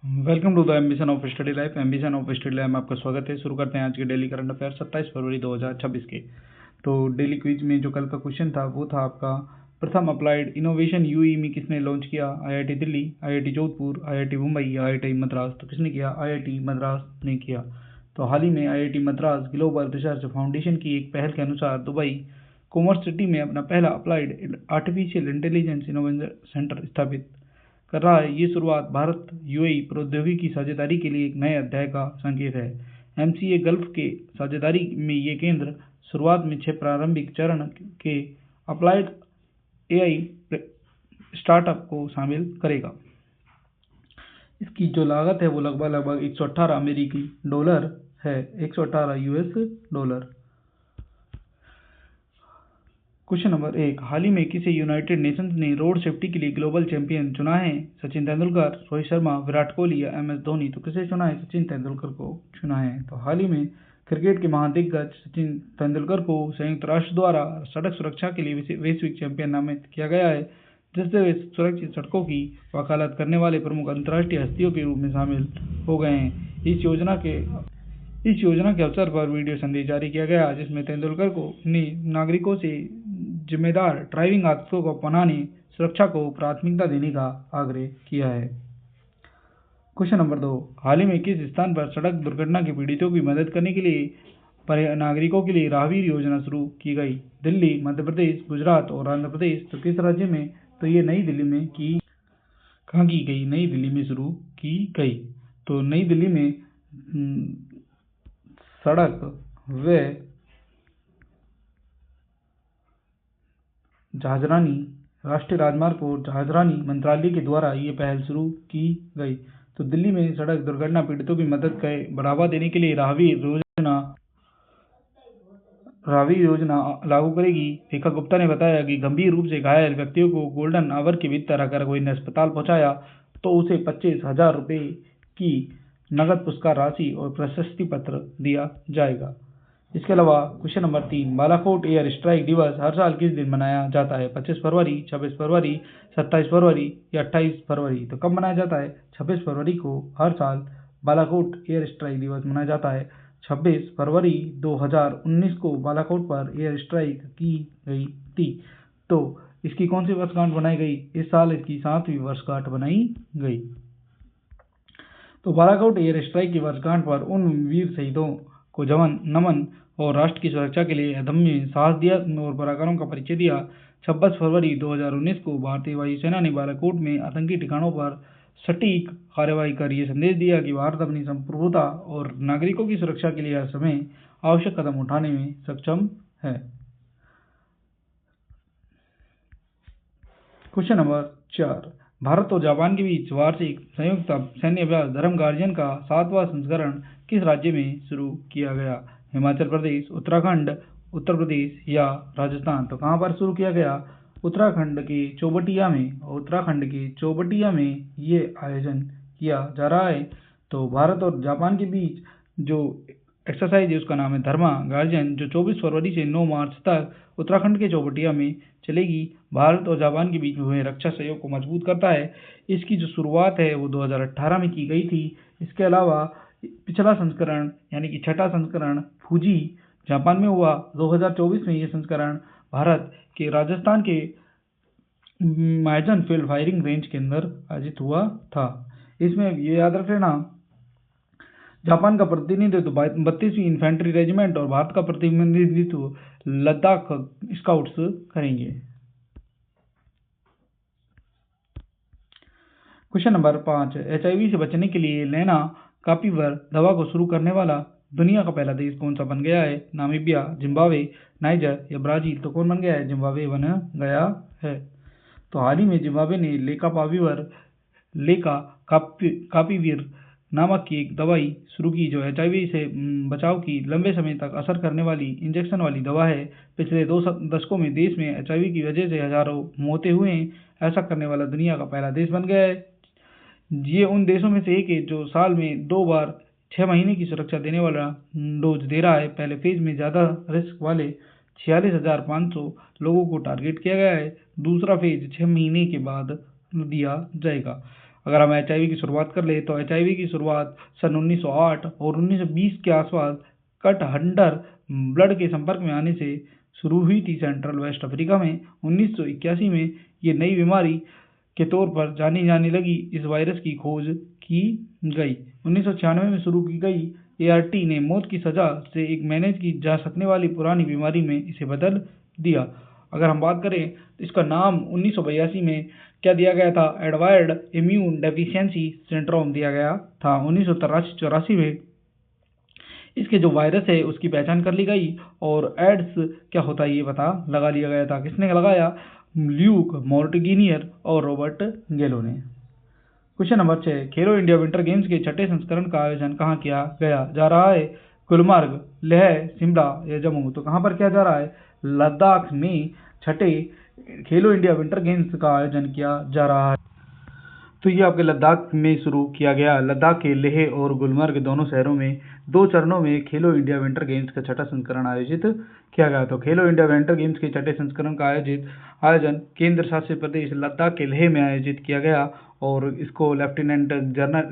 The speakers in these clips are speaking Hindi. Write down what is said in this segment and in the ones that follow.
Welcome to the ambition of study life. Ambition of study life में आपका स्वागत है। शुरू करते हैं आज के डेली करंट अफेयर 27 फरवरी 2026 के। तो डेली क्विज में जो कल का क्वेश्चन था वो था आपका, प्रथम अप्लाइड इनोवेशन यूई किसने लॉन्च किया? IIT Delhi, IIT Jodhpur, IIT Mumbai या आईआईटी मद्रास? तो किसने किया? आईआईटी मद्रास ने किया। तो हाल ही में IIT Madras global research foundation की एक पहल के अनुसार दुबई कॉमर्स सिटी में अपना पहला applied artificial intelligence innovation centre स्थापित कर रहा है। ये शुरुआत भारत यूएई प्रौद्योगिकी साझेदारी के लिए एक नए अध्याय का संकेत है। एमसीए गल्फ के साझेदारी में ये केंद्र शुरुआत में 6 प्रारंभिक चरण के अप्लाइड एआई स्टार्टअप को शामिल करेगा। इसकी जो लागत है वो लगभग 118 अमेरिकी डॉलर है, 118 यूएस डॉलर। क्वेश्चन नंबर 1, हाल ही में किसे यूनाइटेड नेशंस ने रोड सेफ्टी के लिए ग्लोबल चैंपियन चुना है? सचिन तेंदुलकर, रोहित शर्मा, विराट कोहली या एमएस धोनी? तो किसे चुना है? सचिन तेंदुलकर को चुना है। तो हाल ही में क्रिकेट के महादिग्गज सचिन तेंदुलकर को संयुक्त राष्ट्र द्वारा सड़क सुरक्षा के लिए वैश्विक चैंपियन नामित किया गया है, जिससे वे सुरक्षित सड़कों की वकालत करने वाले प्रमुख अंतर्राष्ट्रीय हस्तियों के रूप में शामिल हो गए हैं। इस योजना के अवसर पर वीडियो संदेश जारी किया गया, जिसमें तेंदुलकर को अपने नागरिकों से जिम्मेदार ड्राइविंग आदतों को अपनाने, सुरक्षा को प्राथमिकता देने का आग्रह किया है। क्वेश्चन नंबर 2, हाल ही में किस स्थान पर सड़क दुर्घटना के पीड़ितों की मदद करने के लिए नागरिकों के लिए राहवीर योजना शुरू की गई? दिल्ली, मध्य प्रदेश, गुजरात और आंध्र प्रदेश? तो किस राज्य में? तो ये नई दिल्ली में कहाँ की गई? नई दिल्ली में शुरू की गई। तो नई दिल्ली में सड़क व जहाजरानी राष्ट्रीय राजमार्ग और जहाजरानी मंत्रालय के द्वारा ये पहल शुरू की गई। तो दिल्ली में सड़क दुर्घटना पीड़ितों की मदद का बढ़ावा देने के लिए राहवीर योजना लागू करेगी। रेखा गुप्ता ने बताया कि गंभीर रूप से घायल व्यक्तियों को गोल्डन आवर की तरह अगर कोई अस्पताल पहुंचाया तो उसे 25,000 रुपये की नगद पुरस्कार राशि और प्रशस्ति पत्र दिया जाएगा। इसके अलावा question number 3, Balakot air strike दिवस हर साल किस दिन मनाया जाता है? 25 फरवरी, 26 फरवरी, 27 फरवरी या 28 फरवरी? तो कब मनाया जाता है? 26 फरवरी को हर साल बालाकोट एयर स्ट्राइक दिवस मनाया जाता है। 26 फरवरी 2019 को बालाकोट पर एयर स्ट्राइक की गई थी। तो इसकी कौन सी वर्षगांठ बनाई गई? इस साल इसकी 7वीं वर्षगांठ बनाई गई। तो बालाकोट एयर स्ट्राइक की वर्षगांठ पर उन वीर शहीदों को नमन और राष्ट्र की सुरक्षा के लिए अदम्य साहस दिया और पराक्रम का परिचय दिया। 26 फरवरी 2019 को भारतीय वायुसेना ने बालाकोट में आतंकी ठिकानों पर सटीक कार्रवाई कर यह संदेश दिया कि भारत अपनी संप्रभुता और नागरिकों की सुरक्षा के लिए हर समय आवश्यक कदम उठाने में सक्षम है। क्वेश्चन नंबर 4, भारत और जापान के बीच वार्षिक संयुक्त सैन्य अभ्यास धर्म गार्जियन का 7वां संस्करण किस राज्य में शुरू किया गया? हिमाचल प्रदेश, उत्तराखंड, उत्तर प्रदेश या राजस्थान? तो कहाँ पर शुरू किया गया? उत्तराखंड के चौबटिया में। उत्तराखंड के चौबटिया में ये आयोजन किया जा रहा है। तो भारत और जापान के बीच जो एक्सरसाइज है उसका नाम है धर्मा गार्जियन, जो 24 फरवरी से 9 मार्च तक उत्तराखंड के चौबटिया में चलेगी। भारत और जापान के बीच हुए रक्षा सहयोग को मजबूत करता है। इसकी जो शुरुआत है वो 2018 में की गई थी। इसके अलावा पिछला संस्करण यानी कि 6ठा संस्करण फूजी जापान में हुआ। 2024 में ये संस्करण भारत के राजस्थान के माइजन फील्ड फायरिंग रेंज के अंदर आयोजित हुआ था। इसमें ये याद रख लेना, जापान का प्रतिनिधित्व 32वीं इन्फेंट्री रेजिमेंट और भारत का प्रतिनिधित्व लद्दाख स्काउट्स करेंगे। क्वेश्चन नंबर 5, एचआईवी से बचने के लिए लेना कापिवर दवा को शुरू करने वाला दुनिया का पहला देश कौन सा बन गया है? नामीबिया, जिम्बाब्वे, नाइजर या ब्राजील? तो कौन बन गया है? जिम्बाब्वे बन गया है। तो हाल ही में जिम्बाब्वे ने लेका कापिविर नामक की एक दवाई शुरू की, जो एचआईवी से बचाव की लंबे समय तक असर करने वाली इंजेक्शन वाली दवा है। पिछले 2 दशकों में देश में एचआईवी की वजह से हजारों मौतें हुए हैं। ऐसा करने वाला दुनिया का पहला देश बन गया है। ये उन देशों में से एक है जो साल में 2 बार 6 महीने की सुरक्षा देने वाला डोज दे रहा है। पहले फेज में ज़्यादा रिस्क वाले 46,500 लोगों को टारगेट किया गया है। दूसरा फेज 6 महीने के बाद दिया जाएगा। अगर हम HIV की शुरुआत कर ले तो HIV की शुरुआत सन 1908 और 1920 के आसपास कट हंटर ब्लड के संपर्क में आने से शुरू हुई थी। सेंट्रल वेस्ट अफ्रीका में 1981 में ये नई बीमारी के तौर पर जानी जाने लगी। इस वायरस की खोज की गई 1996 में शुरू की गई। ART ने मौत की सजा से एक मैनेज की जा सकने वाली पुरानी बीमारी में इसे बदल दिया। अगर हम बात करें तो इसका नाम 1982 में क्या दिया गया था? एडवायर्ड इम्यून डेफिशिएंसी सिंड्रोम दिया गया था। 1983-84 में इसके जो वायरस है उसकी पहचान कर ली गई और एड्स क्या होता है ये पता लगा लिया गया था। किसने लगाया? ल्यूक मोंटेगिनियर और रॉबर्ट गेलो ने। क्वेश्चन नंबर 6, खेलो इंडिया विंटर गेम्स के छठे संस्करण का आयोजन कहाँ किया गया जा रहा है? गुलमर्ग, लेह, शिमला या जम्मू? तो कहाँ पर किया जा रहा है? लद्दाख में छठे खेलो इंडिया विंटर गेम्स का आयोजन किया जा रहा है। तो ये आपके लद्दाख में शुरू किया गया। लद्दाख के लेह और गुलमर्ग दोनों शहरों में 2 चरणों में खेलो इंडिया विंटर गेम्स का छठा संस्करण आयोजित किया गया। तो खेलो इंडिया विंटर गेम्स के छठे संस्करण का आयोजन केंद्र शासित प्रदेश लद्दाख के लेह में आयोजित किया गया और इसको लेफ्टिनेंट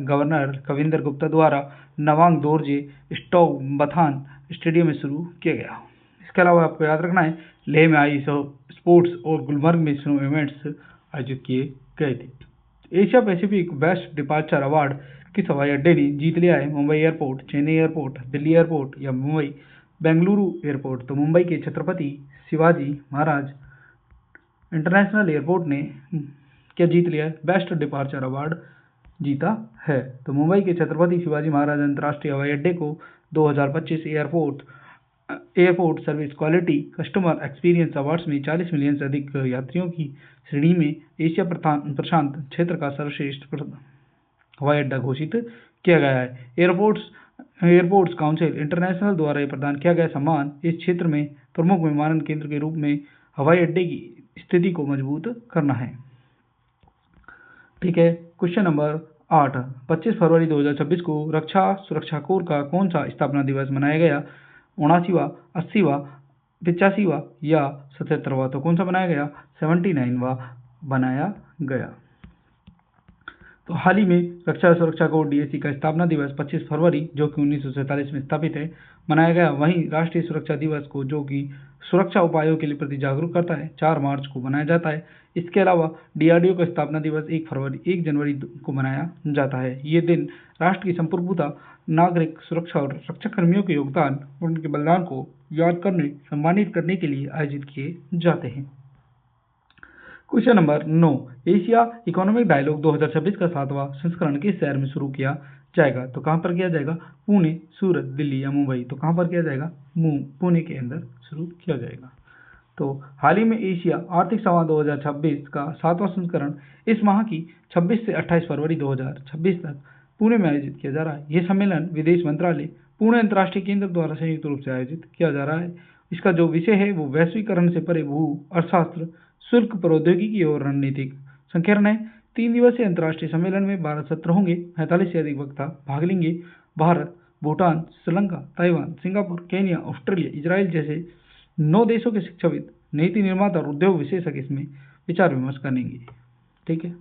गवर्नर कविंदर गुप्ता द्वारा नवांग दोरजे स्टॉकबथान स्टेडियम में शुरू किया गया। इसके अलावा आपको याद रखना है लेह में आइस स्पोर्ट्स और गुलमर्ग में स्नो इवेंट्स आयोजित किए गए थे। Asia Pacific best departure award किस हवाई अड्डे ने जीत लिया है? Mumbai airport, Chennai airport, Delhi airport या मुंबई बेंगलुरु एयरपोर्ट? तो मुंबई के छत्रपति शिवाजी महाराज इंटरनेशनल एयरपोर्ट ने क्या जीत लिया है? बेस्ट डिपार्चर अवार्ड जीता है। तो मुंबई के छत्रपति शिवाजी महाराज अंतर्राष्ट्रीय हवाई अड्डे को 2025 airport service quality customer experience awards में 40 मिलियन से अधिक यात्रियों की श्रेणी में एशिया प्रशांत क्षेत्र का सर्वश्रेष्ठ हवाई अड्डा घोषित किया गया है। एयरपोर्ट्स काउंसिल इंटरनेशनल द्वारा ये प्रदान किया गया सम्मान इस क्षेत्र में प्रमुख विमानन केंद्र के रूप में हवाई अड्डे की स्थिति को मजबूत करना है। ठीक है। क्वेश्चन नंबर 8, 25 फरवरी 2026 को रक्षा सुरक्षा कोर का कौन सा स्थापना दिवस मनाया गया? 79वां, 80वां, 85वां या 77वां? तो कौन सा बनाया गया? 79वां बनाया गया। तो हाल ही में रक्षा सुरक्षा कोर DSC का स्थापना दिवस 25 फरवरी जो कि 1947 में स्थापित है मनाया गया। वहीं राष्ट्रीय सुरक्षा दिवस को जो कि सुरक्षा उपायों के लिए प्रति जागरूक करता है 4 मार्च को मनाया जाता है। इसके अलावा DRDO का स्थापना दिवस 1 जनवरी को मनाया जाता है। ये दिन राष्ट्र की संप्रभुता, नागरिक सुरक्षा और रक्षाकर्मियों के योगदान और उनके बलिदान को याद करने सम्मानित करने के लिए आयोजित किए जाते हैं। Question number 9, Asia economic dialogue 2026 का 7वां संस्करण किस शहर में शुरू किया जाएगा? तो कहाँ पर किया जाएगा? पुणे, सूरत, दिल्ली या मुंबई? तो कहाँ पर किया जाएगा? पुणे के अंदर शुरू किया जाएगा। तो हाल ही में एशिया आर्थिक संवाद 2026 का 7वां संस्करण इस माह की 26 से 28 फरवरी 2026 तक पुणे में आयोजित किया जा रहा है। यह सम्मेलन विदेश मंत्रालय पुणे अंतर्राष्ट्रीय केंद्र द्वारा संयुक्त रूप से आयोजित किया जा रहा है। इसका जो विषय है वो वैश्वीकरण से परे भू अर्थशास्त्र, शुल्क प्रौद्योगिकी और रणनीतिक संकीर्ण है। 3 दिवसीय अंतर्राष्ट्रीय सम्मेलन में 12 सत्र होंगे। 45 से अधिक वक्ता भाग लेंगे। Bharat, Bhutan, Sri Lanka, Taiwan, Singapore, Kenya, Australia, Israel जैसे 9 देशों के शिक्षाविद, नीति निर्माता और उद्योग विशेषज्ञ इसमें विचार विमर्श करेंगे। ठीक है।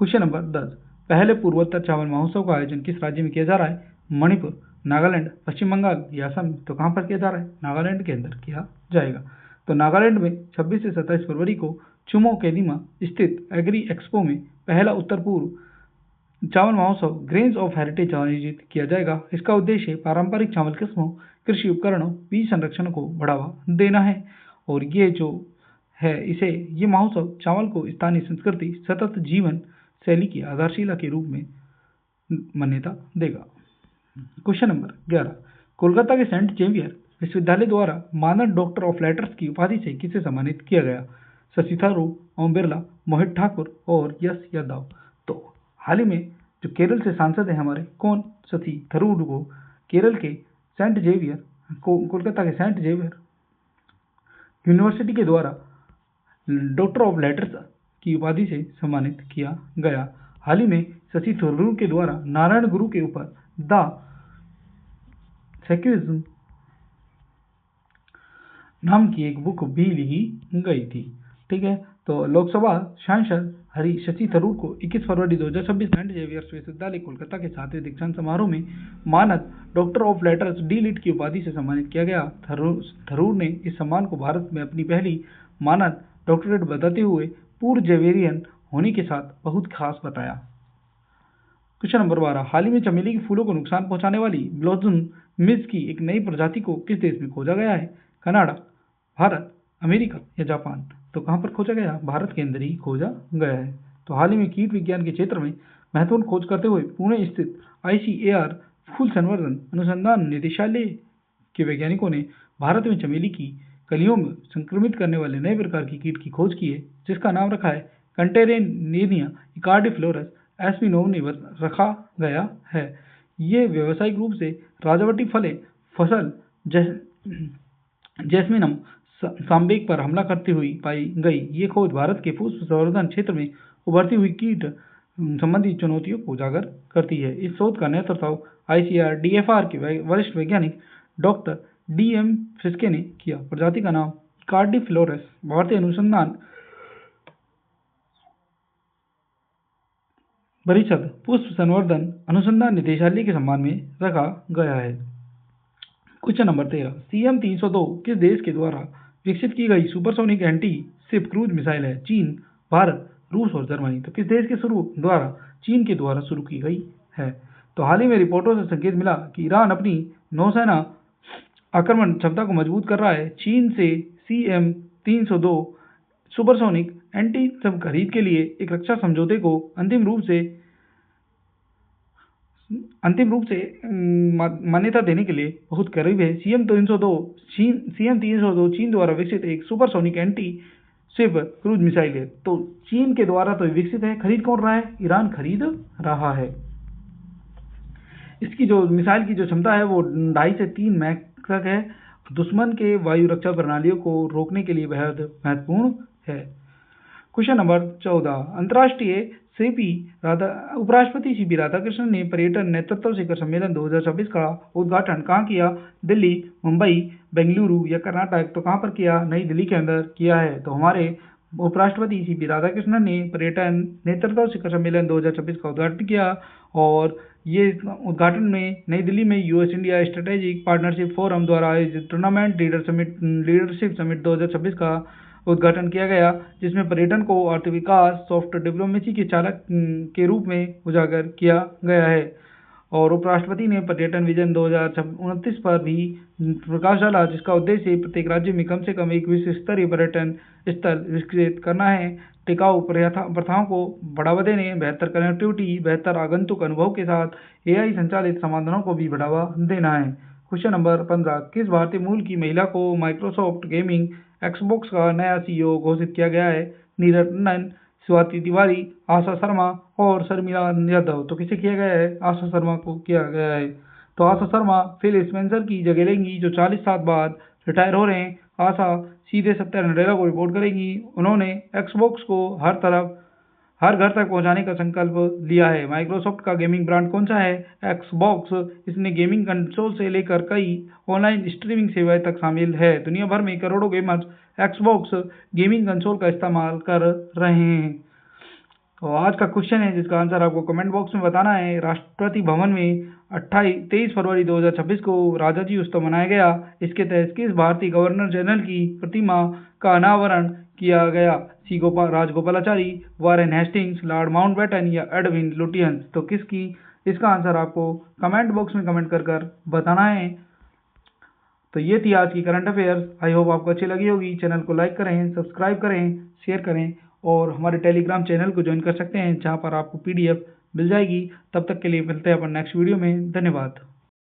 क्वेश्चन नंबर 10, पहले पूर्वोत्तर चावल महोत्सव का आयोजन किस राज्य में किया जा रहा है? मणिपुर, नागालैंड, पश्चिम बंगाल या असम? तो कहाँ पर किया जा रहा है? नागालैंड के अंदर किया जाएगा। तो नागालैंड में 26 से 27 फरवरी को चुमोकेदिमा स्थित एग्री एक्सपो में पहला उत्तर पूर्व चावल महोत्सव ग्रेन्स ऑफ हेरिटेज आयोजित किया जाएगा। इसका उद्देश्य पारंपरिक चावल किस्मों, कृषि उपकरणों, बीज संरक्षण को बढ़ावा देना है और ये जो है ये महोत्सव चावल को स्थानीय संस्कृति, सतत जीवन शैली की आधारशिला के रूप में मान्यता देगा। क्वेश्चन नंबर 11, कोलकाता के सेंट जेवियर विश्वविद्यालय द्वारा मानद डॉक्टर ऑफ लेटर्स की उपाधि से किसे सम्मानित किया गया? शशि थरूर, ओम बिरला, मोहित ठाकुर और यश यादव? तो हाल ही में जो केरल से सांसद हैं हमारे कौन? शशि थरूर को केरल के सेंट जेवियर कोलकाता के सेंट जेवियर यूनिवर्सिटी के द्वारा डॉक्टर ऑफ लेटर्स की उपाधि से सम्मानित किया गया। हाल ही में शशि थरूर के द्वारा नारायण गुरु के ऊपर द सेक्युलरिज्म नाम की एक बुक भी लिखी गई थी। ठीक है। तो लोकसभा सांसद हरी शशि थरूर को 21 फरवरी 2026 सेंट जेवियर्स विश्वविद्यालय कोलकाता के 7वें दीक्षांत समारोह में मानद डॉक्टर ऑफ लेटर्स डी.लिट की उपाधि से सम्मानित किया गया। थरूर ने इस सम्मान को भारत में अपनी पहली मानद डॉक्टरेट बताते हुए पूर्व जेवेरियन होने के साथ बहुत खास बताया। क्वेश्चन नंबर 12, हाल ही में चमेली के फूलों को नुकसान पहुंचाने वाली ब्लॉसम मिस की एक नई प्रजाति को किस देश में खोजा गया है? कनाडा, भारत, अमेरिका या जापान? तो कहां पर खोजा गया? भारत के अंदर ही खोजा गया है। तो हाल ही में कीट विज्ञान के क्षेत्र में महत्वपूर्ण खोज करते हुए पुणे स्थित ICAR फूल संवर्धन अनुसंधान निदेशालय के वैज्ञानिकों ने भारत में चमेली की कलियों में संक्रमित करने वाले नए प्रकार की कीट की खोज की है, जिसका नाम रखा है कंटेरेनिया इकार्डिफ्लोरस एस्पिनोव रखा गया है। ये व्यावसायिक रूप से राजावटी फसल जैस्मिनम सांबेक पर हमला करती हुई पाई गई। ये खोज भारत के पुष्प संवर्धन क्षेत्र में उभरती हुई कीट संबंधी चुनौतियों को उजागर करती है। इस शोध का नेतृत्व ICAR DFR के वरिष्ठ वैज्ञानिक डॉक्टर DM फिस्के ने किया। प्रजाति का नाम कार्डिफ्लोरस भारतीय अनुसंधान परिषद पुष्प संवर्धन अनुसंधान निदेशालय के सम्मान में रखा गया है। क्वेश्चन नंबर 13, CM-302 किस देश के द्वारा विकसित की गई supersonic anti ship cruise missile है? चीन, भारत, रूस और जर्मनी? तो किस देश के द्वारा? चीन के द्वारा शुरू की गई है। तो हाल ही में रिपोर्टों से संकेत मिला कि ईरान अपनी नौसेना आक्रमण क्षमता को मजबूत कर रहा है। चीन से CM-302 सुपरसोनिक एंटी शिप खरीद के लिए एक रक्षा समझौते को अंतिम रूप से मान्यता देने के लिए बहुत करीब है। CM-302 चीन द्वारा विकसित एक supersonic anti ship cruise missile है। तो चीन के द्वारा तो विकसित है, खरीद कौन रहा है? ईरान खरीद रहा है। इसकी जो मिसाइल की जो क्षमता है वो 2.5 से 3 मैक तक है। दुश्मन के वायु रक्षा प्रणालियों को रोकने के लिए बेहद महत्वपूर्ण है। क्वेश्चन नंबर 14, अंतर्राष्ट्रीय उपराष्ट्रपति CP राधाकृष्णन ने पर्यटन नेतृत्व शिखर सम्मेलन 2026 का उद्घाटन कहाँ किया? दिल्ली, मुंबई, बेंगलुरु या कर्नाटक? तो कहाँ पर किया? नई दिल्ली के अंदर किया है। तो हमारे उपराष्ट्रपति CP राधाकृष्णन ने पर्यटन नेतृत्व शिखर सम्मेलन 2026 का उद्घाटन किया और ये उद्घाटन में नई दिल्ली में US India strategic partnership forum द्वारा आयोजित टूर्नामेंट लीडरशिप समिट 2026 का उद्घाटन किया गया, जिसमें पर्यटन को आर्थिक विकास सॉफ्ट डिप्लोमेसी के चालक के रूप में उजागर किया गया है। और उपराष्ट्रपति ने पर्यटन विजन 2029 पर भी प्रकाश डाला, जिसका उद्देश्य प्रत्येक राज्य में कम से कम एक विश्व स्तरीय पर्यटन स्थल विकसित करना है, टिकाऊ प्रथाओं को बढ़ावा देने, बेहतर कनेक्टिविटी, बेहतर आगंतुक अनुभव के साथ AI संचालित समाधानों को भी बढ़ावा देना है। क्वेश्चन नंबर 15, किस भारतीय मूल की महिला को माइक्रोसॉफ्ट गेमिंग Xbox का नया CEO घोषित किया गया है? नीरज नंदन, स्वाति तिवारी, आशा शर्मा और शर्मिला यादव? तो किसे किया गया है? आशा शर्मा को किया गया है। तो आशा शर्मा फिल स्पेंसर की जगह लेंगी, जो 40 साल बाद रिटायर हो रहे हैं। आशा सीधे सत्या नडेला को रिपोर्ट करेंगी। उन्होंने Xbox को हर घर तक पहुंचाने का संकल्प लिया है। माइक्रोसॉफ्ट का गेमिंग ब्रांड कौन सा है? Xbox। इसने गेमिंग कंसोल से लेकर कई ऑनलाइन स्ट्रीमिंग सेवाएं तक शामिल है। दुनिया भर में करोड़ों गेमर्स Xbox गेमिंग कंसोल का इस्तेमाल कर रहे हैं। तो आज का क्वेश्चन है, जिसका आंसर आपको कमेंट बॉक्स में बताना है। राष्ट्रपति भवन में 23 फरवरी 2026 को राजाजी उत्सव मनाया गया। इसके तहत किस भारतीय गवर्नर जनरल की प्रतिमा का अनावरण किया गया? Rajagopalachari, Warren Hastings, Lord Mountbatten या एडविन लुटियंस? तो इसका आंसर आपको कमेंट बॉक्स में कमेंट कर बताना है। तो ये थी आज की करंट अफेयर्स। आई होप आपको अच्छी लगी होगी। चैनल को लाइक करें, सब्सक्राइब करें, शेयर करें और हमारे टेलीग्राम चैनल को ज्वाइन कर सकते हैं, जहां पर आपको PDF मिल जाएगी। तब तक के लिए मिलते हैं अपन नेक्स्ट वीडियो में। धन्यवाद।